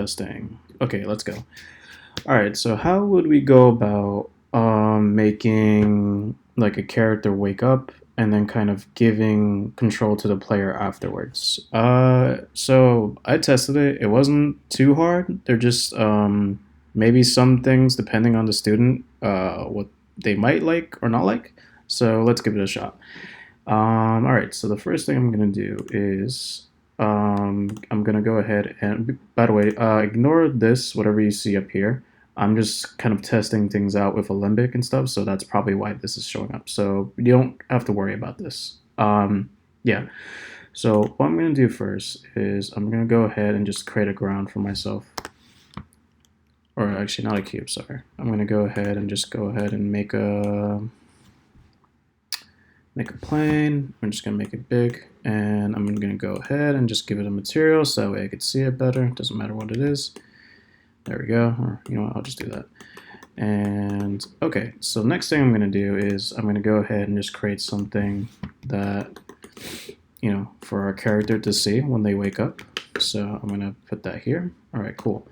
Testing. Okay, let's go. All right, so how would we go about making like a character wake up and then kind of giving control to the player afterwards? So I tested it. It wasn't too hard. They're just maybe some things depending on the student, what they might like or not like. So let's give it a shot. All right, so the first thing I'm gonna do is I'm gonna go ahead and, by the way, ignore this, whatever you see up here. I'm just kind of testing things out with Alembic and stuff, so that's probably why this is showing up. So you don't have to worry about this. Yeah, so what I'm gonna do first is I'm gonna go ahead and just create a ground for myself. Or actually not a cube, sorry. I'm gonna go ahead and just go ahead and make a plane. I'm just gonna make it big, and I'm gonna go ahead and just give it a material so that way I could see it better. Doesn't matter what it is. There we go. Or you know what, I'll just do that. And okay, so next thing I'm gonna do is I'm gonna go ahead and just create something that, you know, for our character to see when they wake up. So I'm gonna put that here. All right, cool.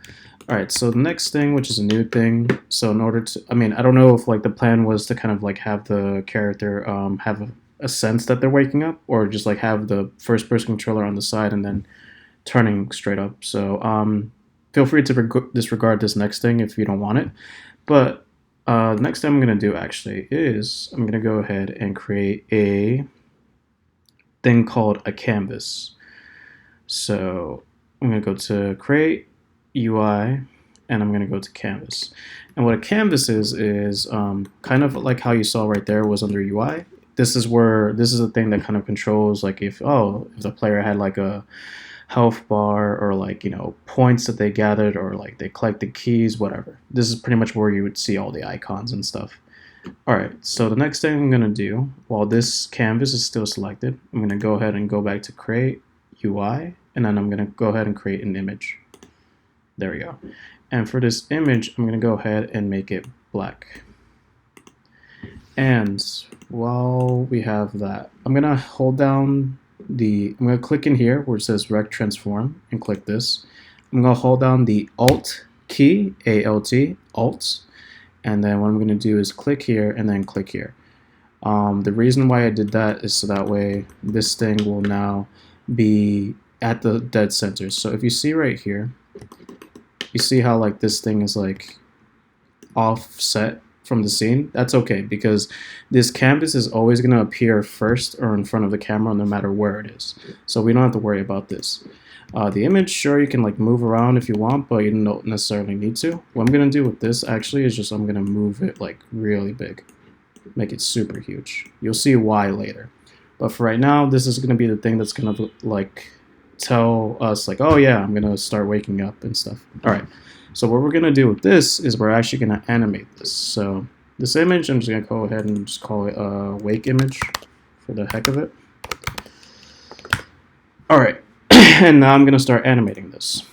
All right, so the next thing, which is a new thing, so in order to, I mean, I don't know if like the plan was to kind of like have the character have a sense that they're waking up, or just like have the first person controller on the side and then turning straight up. So feel free to disregard this next thing if you don't want it. But the next thing I'm gonna do actually is I'm gonna go ahead and create a thing called a canvas. So I'm gonna go to create UI, and I'm going to go to canvas. And what a canvas is kind of like how you saw right there was under UI. This is the thing that kind of controls, like, if the player had like a health bar, or like, you know, points that they gathered, or like they collected keys, whatever. This is pretty much where you would see all the icons and stuff. All right, so the next thing I'm going to do, while this canvas is still selected, I'm going to go ahead and go back to create UI, and then I'm going to go ahead and create an image. There we go. And for this image, I'm going to go ahead and make it black. And while we have that, I'm going to hold down I'm going to click in here where it says Rect Transform and click this. I'm going to hold down the Alt key, A-L-T, Alt. And then what I'm going to do is click here and then click here. The reason why I did that is so that way this thing will now be at the dead center. So if you see right here, you see how like this thing is like offset from the scene? That's okay, because this canvas is always going to appear first or in front of the camera no matter where it is. So we don't have to worry about this. The image, sure, you can like move around if you want, but you don't necessarily need to. What I'm going to do with this actually is just I'm going to move it like really big. Make it super huge. You'll see why later. But for right now, this is going to be the thing that's going to like tell us like, oh yeah, I'm gonna start waking up and stuff. All right, so what we're gonna do with this is we're actually gonna animate this. So this image, I'm just gonna go ahead and just call it a wake image for the heck of it. All right, and now I'm gonna start animating this.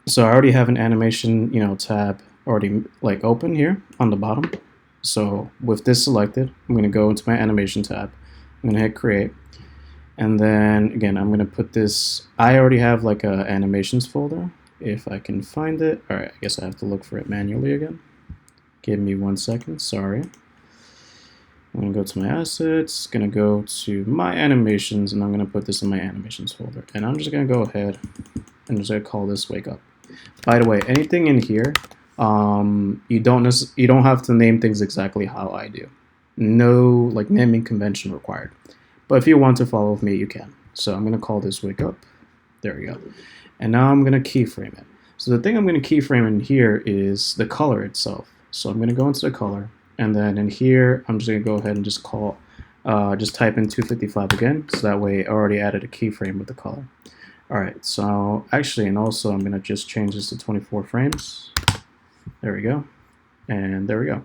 So I already have an animation, you know, tab already like open here on the bottom. So with this selected, I'm gonna go into my animation tab. I'm gonna hit create. And then again, I'm gonna put this, I already have like a animations folder, if I can find it. All right, I guess I have to look for it manually again. Give me 1 second, sorry. I'm gonna go to my assets, gonna go to my animations, and I'm gonna put this in my animations folder. And I'm just gonna go ahead and just gonna call this wake up. By the way, anything in here, you don't have to name things exactly how I do. No like naming convention required. But if you want to follow with me, you can. So I'm going to call this wake up. There we go. And now I'm going to keyframe it. So the thing I'm going to keyframe in here is the color itself. So I'm going to go into the color. And then in here, I'm just going to go ahead and just just type in 255 again. So that way I already added a keyframe with the color. All right. So actually, and also I'm going to just change this to 24 frames. There we go. And there we go.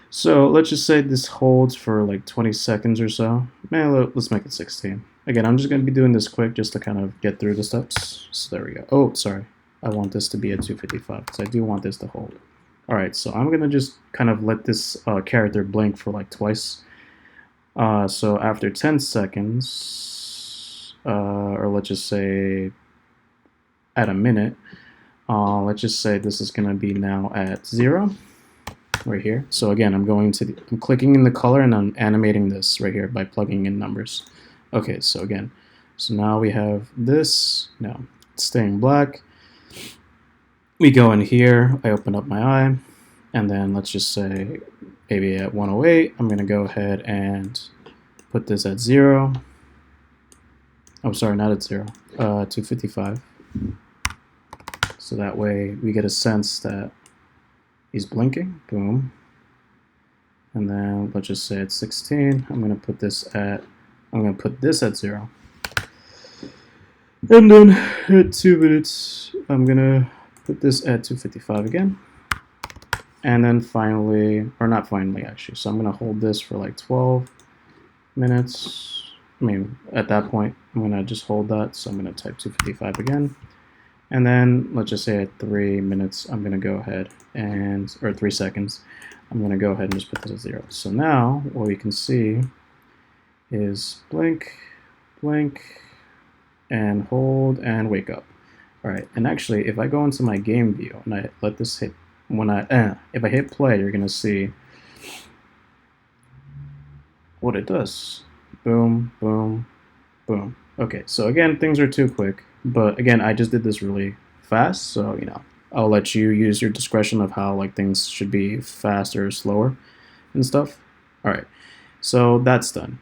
So let's just say this holds for like 20 seconds or so. Man, let's make it 16. Again, I'm just going to be doing this quick just to kind of get through the steps. So there we go. Oh, sorry. I want this to be at 255 because I do want this to hold. All right, so I'm going to just kind of let this character blink for like twice. So after 10 seconds, or let's just say at a minute, Let's just say this is going to be now at 0 right here. So again, I'm clicking in the color and I'm animating this right here by plugging in numbers. Okay, so again, so now we have this. Now it's staying black. We go in here, I open up my eye, and then let's just say maybe at 108, I'm going to go ahead and put this at 0. Oh, sorry, not at 0, 255. So that way we get a sense that he's blinking. Boom. And then let's just say it's 16. I'm going to put this at 0. And then at 2 minutes, I'm going to put this at 255 again. And then finally, or not finally actually, so I'm going to hold this for like 12 minutes. I mean, at that point, I'm going to just hold that. So I'm going to type 255 again. And then let's just say at 3 minutes, I'm going to go ahead and, or 3 seconds, I'm going to go ahead and just put this at 0. So now what we can see is blink, blink, and hold and wake up. All right, and actually, if I go into my game view and I let this hit, if I hit play, you're gonna see what it does. Boom, boom, boom. Okay, so again, things are too quick, but again, I just did this really fast, so you know, I'll let you use your discretion of how like things should be faster or slower and stuff. All right, so that's done.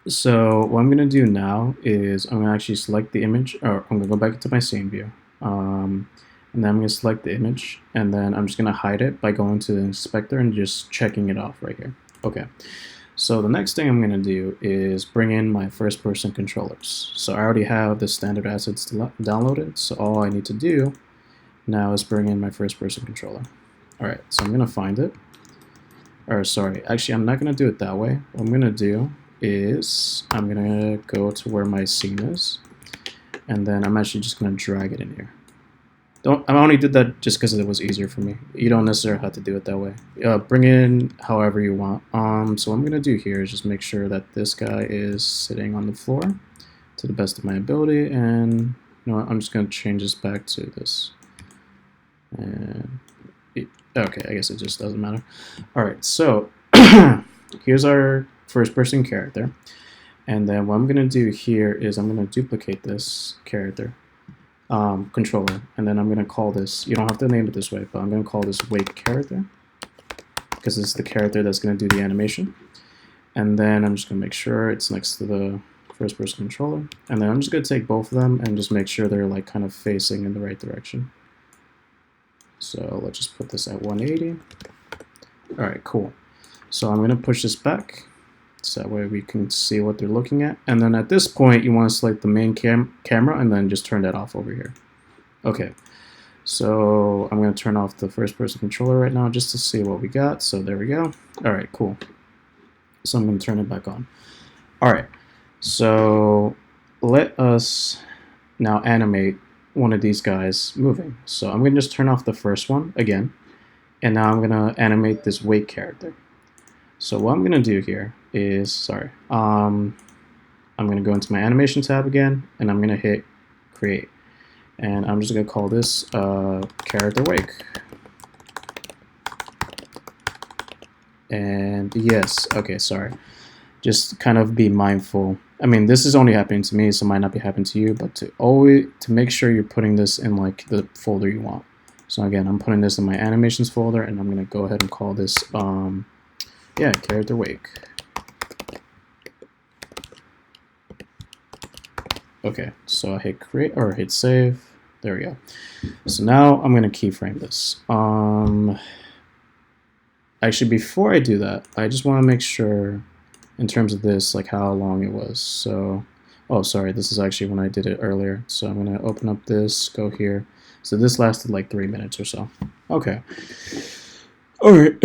So what I'm gonna do now is I'm gonna actually select the image, or I'm gonna go back into my scene view, and then I'm gonna select the image, and then I'm just gonna hide it by going to the inspector and just checking it off right here. Okay. So the next thing I'm gonna do is bring in my first-person controllers. So I already have the standard assets downloaded. So all I need to do now is bring in my first-person controller. All right. So I'm gonna find it. Or sorry, actually, I'm not gonna do it that way. What I'm gonna do is I'm gonna go to where my scene is, and then I'm actually just gonna drag it in here. I only did that just because it was easier for me. You don't necessarily have to do it that way. Bring in however you want. So what I'm gonna do here is just make sure that this guy is sitting on the floor to the best of my ability, and you know what, I'm just gonna change this back to this. And okay, I guess it just doesn't matter. All right, so here's our first-person character, and then what I'm gonna do here is I'm gonna duplicate this character controller, and then I'm gonna call this, you don't have to name it this way, but I'm gonna call this wake character because it's the character that's gonna do the animation. And then I'm just gonna make sure it's next to the first-person controller, and then I'm just gonna take both of them and just make sure they're like kind of facing in the right direction. So let's just put this at 180. All right, cool. So I'm gonna push this back so that way we can see what they're looking at. And then at this point, you want to select the main camera and then just turn that off over here. Okay, so I'm going to turn off the first-person controller right now just to see what we got. So there we go. All right, cool. So I'm going to turn it back on. All right, so let us now animate one of these guys moving. So I'm going to just turn off the first one again, and now I'm going to animate this wake character. So what I'm going to do here is, I'm going to go into my animation tab again, and I'm going to hit create. And I'm just going to call this character wake. And yes, okay, sorry. Just kind of be mindful. I mean, this is only happening to me, so it might not be happening to you, but to make sure you're putting this in like the folder you want. So again, I'm putting this in my animations folder, and I'm going to go ahead and call this yeah, character wake. Okay, so I hit create or hit save. There we go. So now I'm gonna keyframe this. Actually, before I do that, I just want to make sure in terms of this, like how long it was. So, oh, sorry, this is actually when I did it earlier. So I'm gonna open up this, go here. So this lasted like 3 minutes or so. Okay. All right,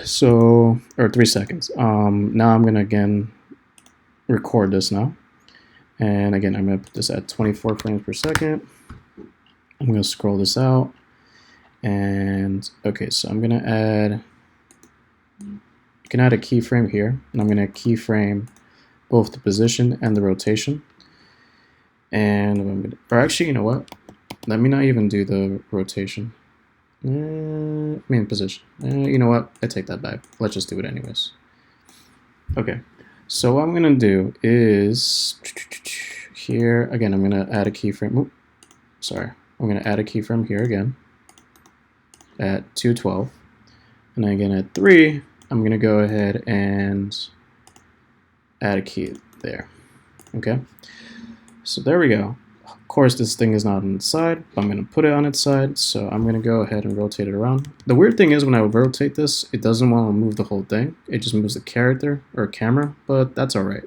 so, or 3 seconds. Now I'm gonna again record this now. And again, I'm gonna put this at 24 frames per second. I'm gonna scroll this out. And okay, so I'm gonna add, you can add a keyframe here. And I'm gonna keyframe both the position and the rotation. And or actually, you know what? Let me not even do the rotation. Main position. You know what? I take that back. Let's just do it anyways. Okay. So what I'm gonna do is here again. I'm gonna add a keyframe. Oops, sorry. I'm gonna add a keyframe here again at 212, and then again at 3. I'm gonna go ahead and add a key there. Okay. So there we go. Of course, this thing is not on its side, but I'm going to put it on its side, so I'm going to go ahead and rotate it around. The weird thing is when I rotate this, it doesn't want to move the whole thing. It just moves the character or camera, but that's alright.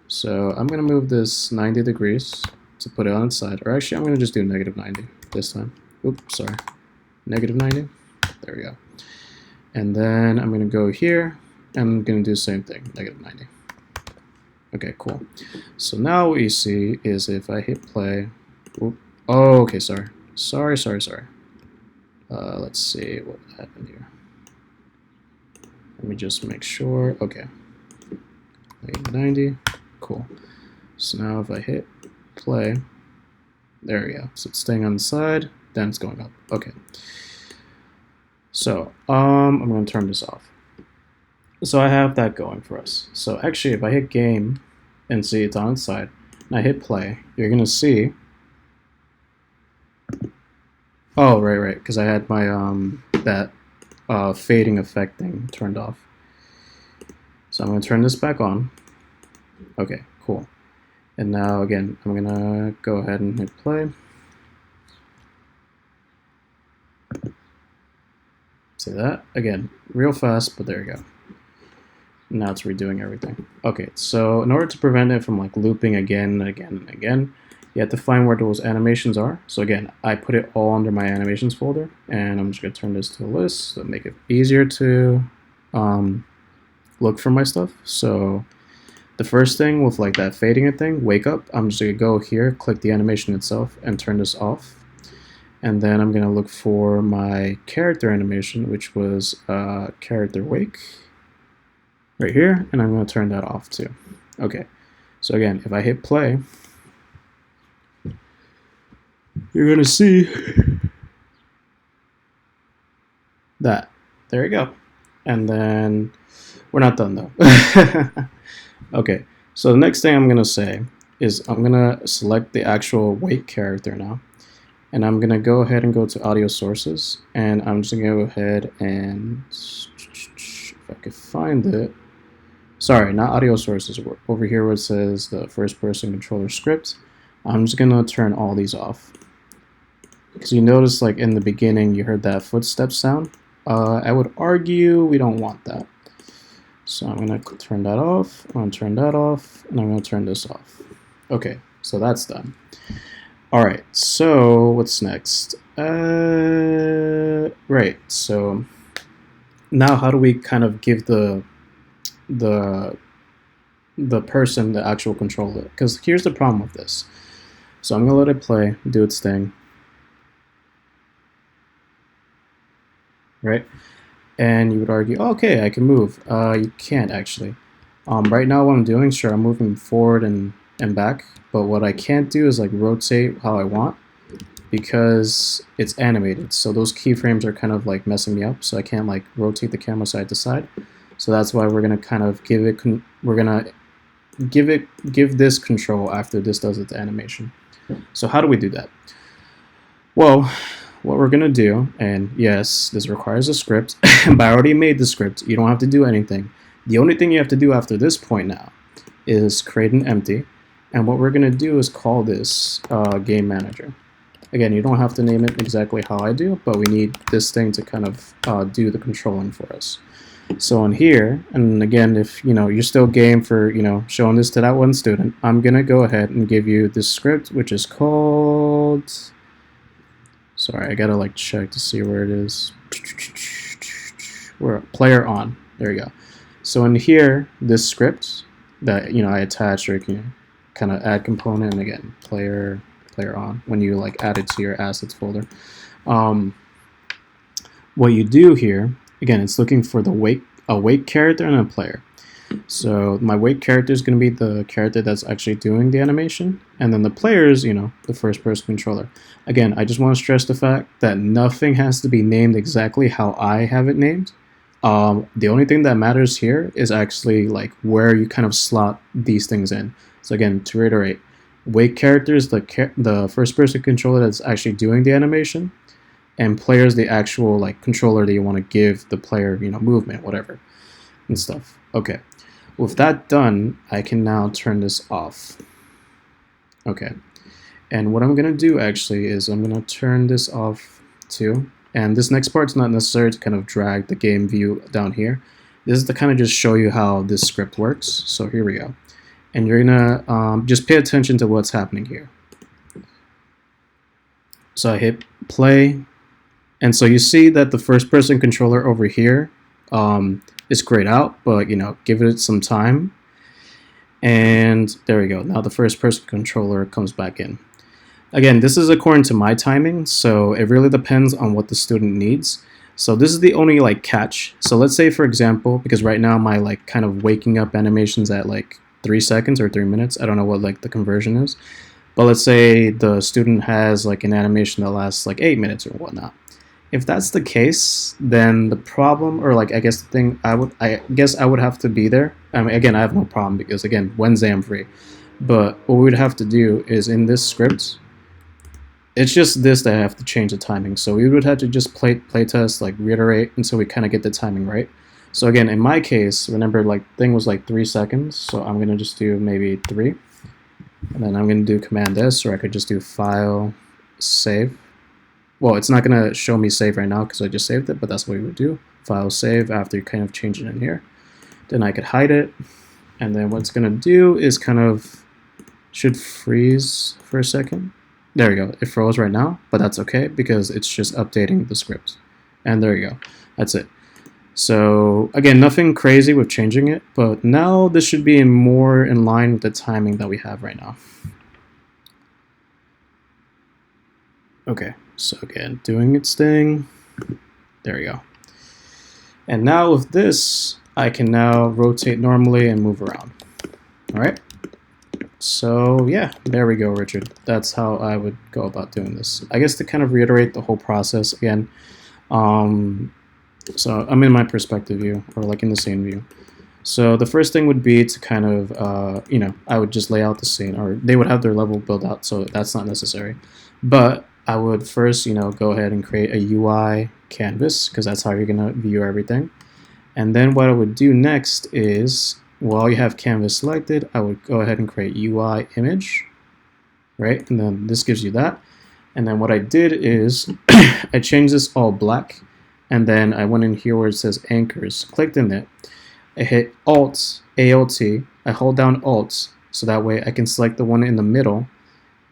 So I'm going to move this 90 degrees to put it on its side, or actually I'm going to just do negative 90 this time. Oops, sorry. Negative 90. There we go. And then I'm going to go here, and I'm going to do the same thing, negative 90. Okay, cool. So now what you see is if I hit play, oh, okay, sorry. Let's see what happened here. Let me just make sure. Okay, 90, cool. So now if I hit play, there we go. So it's staying on the side, then it's going up. Okay. So I'm going to turn this off. So I have that going for us. So actually, if I hit game and see it's on its side, and I hit play, you're gonna see. Oh, right, because I had my that fading effect thing turned off. So I'm gonna turn this back on. Okay, cool. And now again, I'm gonna go ahead and hit play. See that? Again, real fast, but there you go. Now it's redoing everything. Okay, so in order to prevent it from like looping again and again and again, you have to find where those animations are. So again, I put it all under my animations folder, and I'm just gonna turn this to a list to make it easier to look for my stuff. So the first thing with like that fading it thing, wake up, I'm just gonna go here, click the animation itself, and turn this off. And then I'm gonna look for my character animation, which was character wake. Right here, and I'm going to turn that off too. Okay, so again, if I hit play, you're going to see that. There you go. And then we're not done though. Okay, so the next thing I'm going to say is I'm going to select the actual wake character now, and I'm going to go ahead and go to audio sources, and I'm just going to go ahead and, if I could find it, sorry, not audio sources, over here where it says the first person controller script, I'm just gonna turn all these off. Because you notice like in the beginning you heard that footstep sound. I would argue we don't want that. So I'm gonna turn that off, I'm gonna turn that off, and I'm gonna turn this off. Okay, so that's done. Alright, so what's next? Right, so now how do we kind of give the person the actual controller? Because here's the problem with this. So I'm gonna let it play, do its thing, right? And you would argue, oh, okay, I can move. You can't actually. Right now what I'm doing, sure, I'm moving forward and back, but what I can't do is like rotate how I want because it's animated. So those keyframes are kind of like messing me up, so I can't like rotate the camera side to side. So that's why we're gonna kind of give this control after this does its animation. So how do we do that? Well, what we're gonna do, and yes, this requires a script, but I already made the script. You don't have to do anything. The only thing you have to do after this point now is create an empty, and what we're gonna do is call this game manager. Again, you don't have to name it exactly how I do, but we need this thing to kind of do the controlling for us. So on here, and again, if you're still game for showing this to that one student, I'm gonna go ahead and give you this script, which is called. Sorry, I gotta like check to see where it is. Where player on. There you go. So in here, this script that I attach or kind of add component, and again, player on when you like add it to your assets folder. What you do here. Again, it's looking for a wake character and a player. So my wake character is going to be the character that's actually doing the animation, and then the player is, the first person controller. Again, I just want to stress the fact that nothing has to be named exactly how I have it named. The only thing that matters here is actually like where you kind of slot these things in. So again, to reiterate, wake character is the first person controller that's actually doing the animation, and player is the actual like controller that you want to give the player, movement, whatever, and stuff. Okay. With that done, I can now turn this off. Okay. And what I'm going to do actually is I'm going to turn this off too. And this next part's not necessary to kind of drag the game view down here. This is to kind of just show you how this script works. So here we go. And you're going to just pay attention to what's happening here. So I hit play. And so you see that the first person controller over here is grayed out, but give it some time. And there we go. Now the first person controller comes back in. Again, this is according to my timing, so it really depends on what the student needs. So this is the only like catch. So let's say, for example, because right now my like kind of waking up animation's at like 3 seconds or 3 minutes. I don't know what like the conversion is. But let's say the student has like an animation that lasts like 8 minutes or whatnot. If that's the case, then the problem, or like I guess the thing, I guess I would have to be there. I mean, again, I have no problem because again, Wednesday I'm free. But what we would have to do is in this script, it's just this that I have to change the timing. So we would have to just play test, like reiterate until we kind of get the timing right. So again, in my case, remember like thing was like 3 seconds. So I'm gonna just do maybe 3, and then I'm gonna do Command S, or I could just do File, Save. Well, it's not going to show me save right now because I just saved it, but that's what we would do. File save after you kind of change it in here. Then I could hide it. And then what it's going to do is kind of should freeze for a second. There we go. It froze right now, but that's okay because it's just updating the script. And there you go. That's it. So again, nothing crazy with changing it, but now this should be more in line with the timing that we have right now. Okay. So again, doing its thing. There we go. And now with this, I can now rotate normally and move around. All right. So yeah, there we go, Richard. That's how I would go about doing this. I guess to kind of reiterate the whole process again. So I'm in my perspective view, or like in the scene view. So the first thing would be to kind of, I would just lay out the scene, or they would have their level built out, so that's not necessary. But I would first, go ahead and create a UI canvas because that's how you're going to view everything. And then what I would do next is, while you have canvas selected, I would go ahead and create UI image, right? And then this gives you that. And then what I did is I changed this all black, and then I went in here where it says anchors, clicked in it. I hit Alt, I hold down Alt, so that way I can select the one in the middle.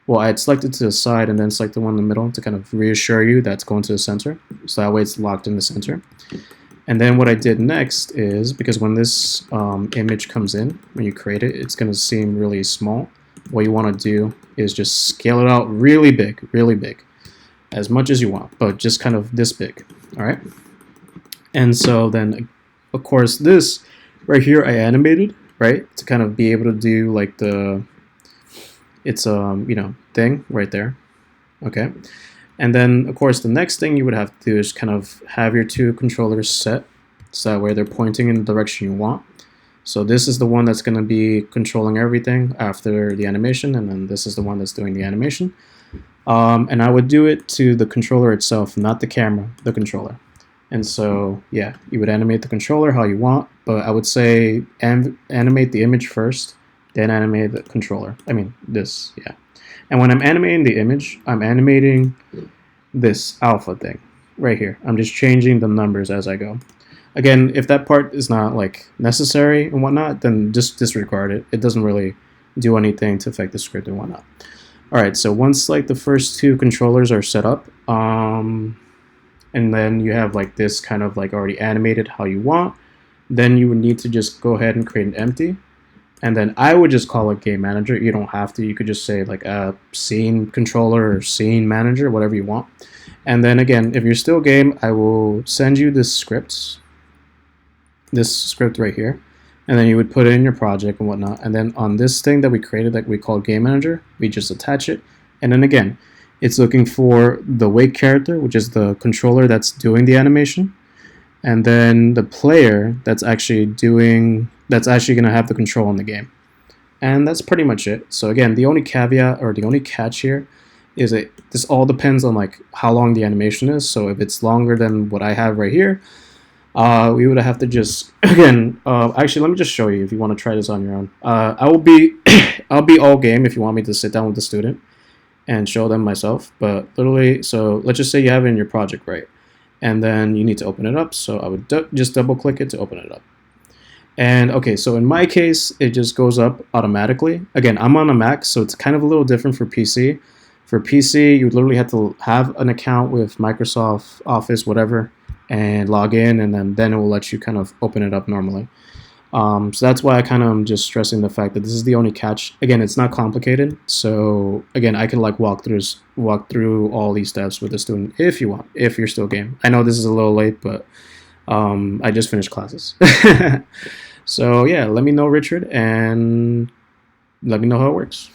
Well, I had selected to the side and then select the one in the middle to kind of reassure you that's going to the center. So that way it's locked in the center. And then what I did next is, because when this image comes in, when you create it, it's going to seem really small. What you want to do is just scale it out really big, as much as you want, but just kind of this big, all right? And so then, of course, this right here I animated, right, to kind of be able to do like the... It's thing right there, okay? And then of course the next thing you would have to do is kind of have your two controllers set so that way they're pointing in the direction you want. So this is the one that's going to be controlling everything after the animation, and then this is the one that's doing the animation. And I would do it to the controller itself, not the camera, the controller. And so yeah, you would animate the controller how you want, but I would say animate the image first, then animate the controller. I mean, this, yeah. And when I'm animating the image, I'm animating this alpha thing right here. I'm just changing the numbers as I go. Again, if that part is not like necessary and whatnot, then just disregard it. It doesn't really do anything to affect the script and whatnot. All right, so once like the first two controllers are set up, and then you have like this kind of like already animated how you want, then you would need to just go ahead and create an empty. And then I would just call it game manager. You don't have to. You could just say like a scene controller or scene manager, whatever you want. And then again, if you're still game, I will send you this script right here. and then you would put it in your project and whatnot. And then on this thing that we created that we call Game Manager, we just attach it. And then again, it's looking for the wake character, which is the controller that's doing the animation, and then the player that's actually going to have the control in the game. And that's pretty much it. So again, the only caveat or the only catch here is this all depends on like how long the animation is. So if it's longer than what I have right here, we would have to just again. Actually, let me just show you if you want to try this on your own. I will be I'll be all game if you want me to sit down with the student and show them myself. But literally, so let's just say you have it in your project, right? And then you need to open it up. So I would just double click it to open it up. And okay, so in my case, it just goes up automatically. Again, I'm on a Mac, so it's kind of a little different for PC. For PC, you literally have to have an account with Microsoft Office, whatever, and log in, and then it will let you kind of open it up normally. So that's why I kind of am just stressing the fact that this is the only catch. Again, it's not complicated. So again, I can like walk through all these steps with the student if you want, if you're still game. I know this is a little late, but I just finished classes. So yeah, let me know, Richard, and let me know how it works.